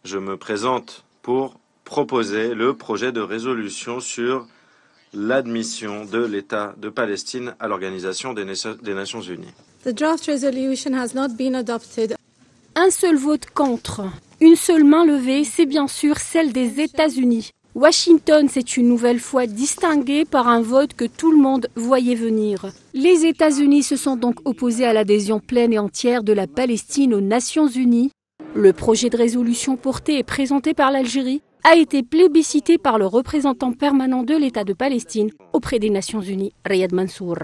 je me présente pour proposer le projet de résolution sur l'admission de l'État de Palestine à l'Organisation des Nations Unies. The draft resolution has not been adopted. Un seul vote contre, une seule main levée, c'est bien sûr celle des États-Unis. Washington s'est une nouvelle fois distingué par un vote que tout le monde voyait venir. Les États-Unis se sont donc opposés à l'adhésion pleine et entière de la Palestine aux Nations Unies. Le projet de résolution porté et présenté par l'Algérie a été plébiscité par le représentant permanent de l'État de Palestine auprès des Nations Unies, Riyad Mansour.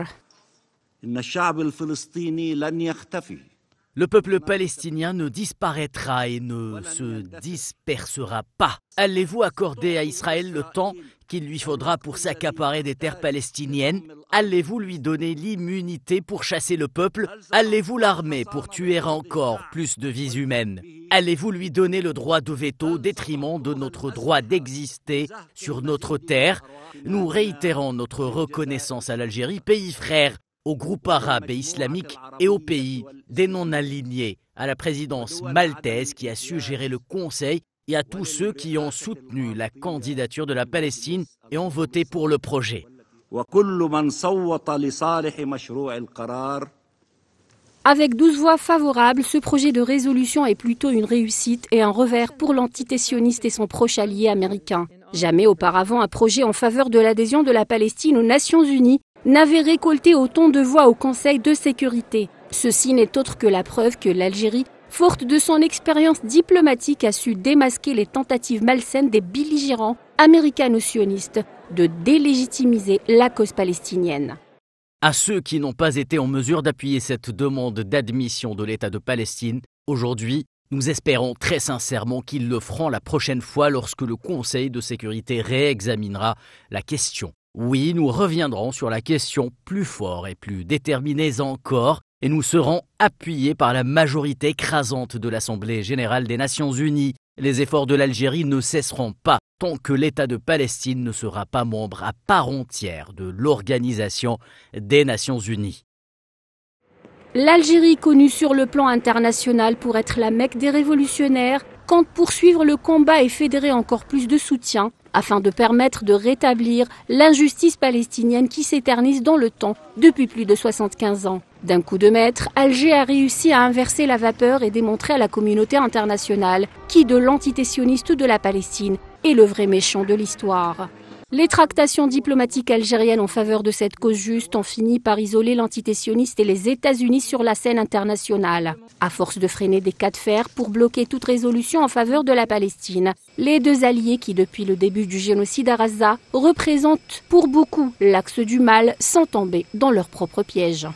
Le peuple palestinien ne disparaîtra et ne se dispersera pas. Allez-vous accorder à Israël le temps qu'il lui faudra pour s'accaparer des terres palestiniennes? Allez-vous lui donner l'immunité pour chasser le peuple? Allez-vous l'armer pour tuer encore plus de vies humaines? Allez-vous lui donner le droit de veto au détriment de notre droit d'exister sur notre terre? Nous réitérons notre reconnaissance à l'Algérie, pays frère, aux groupes arabes et islamiques et aux pays des non-alignés, à la présidence maltaise qui a su gérer le Conseil et à tous ceux qui ont soutenu la candidature de la Palestine et ont voté pour le projet. Avec 12 voix favorables, ce projet de résolution est plutôt une réussite et un revers pour l'entité sioniste et son proche allié américain. Jamais auparavant un projet en faveur de l'adhésion de la Palestine aux Nations Unies n'avait récolté autant de voix au Conseil de sécurité. Ceci n'est autre que la preuve que l'Algérie, forte de son expérience diplomatique, a su démasquer les tentatives malsaines des belligérants américano-sionistes de délégitimiser la cause palestinienne. À ceux qui n'ont pas été en mesure d'appuyer cette demande d'admission de l'État de Palestine, aujourd'hui, nous espérons très sincèrement qu'ils le feront la prochaine fois lorsque le Conseil de sécurité réexaminera la question. Oui, nous reviendrons sur la question plus fort et plus déterminés encore, et nous serons appuyés par la majorité écrasante de l'Assemblée générale des Nations Unies. Les efforts de l'Algérie ne cesseront pas tant que l'État de Palestine ne sera pas membre à part entière de l'Organisation des Nations Unies. L'Algérie, connue sur le plan international pour être la Mecque des révolutionnaires, compte poursuivre le combat et fédérer encore plus de soutien afin de permettre de rétablir l'injustice palestinienne qui s'éternise dans le temps depuis plus de 75 ans. D'un coup de maître, Alger a réussi à inverser la vapeur et démontrer à la communauté internationale qui de l'entité sioniste de la Palestine est le vrai méchant de l'histoire. Les tractations diplomatiques algériennes en faveur de cette cause juste ont fini par isoler l'entité sioniste et les États-Unis sur la scène internationale. À force de freiner des cas de fer pour bloquer toute résolution en faveur de la Palestine, les deux alliés qui, depuis le début du génocide à Gaza, représentent pour beaucoup l'axe du mal, sans tomber dans leur propre piège.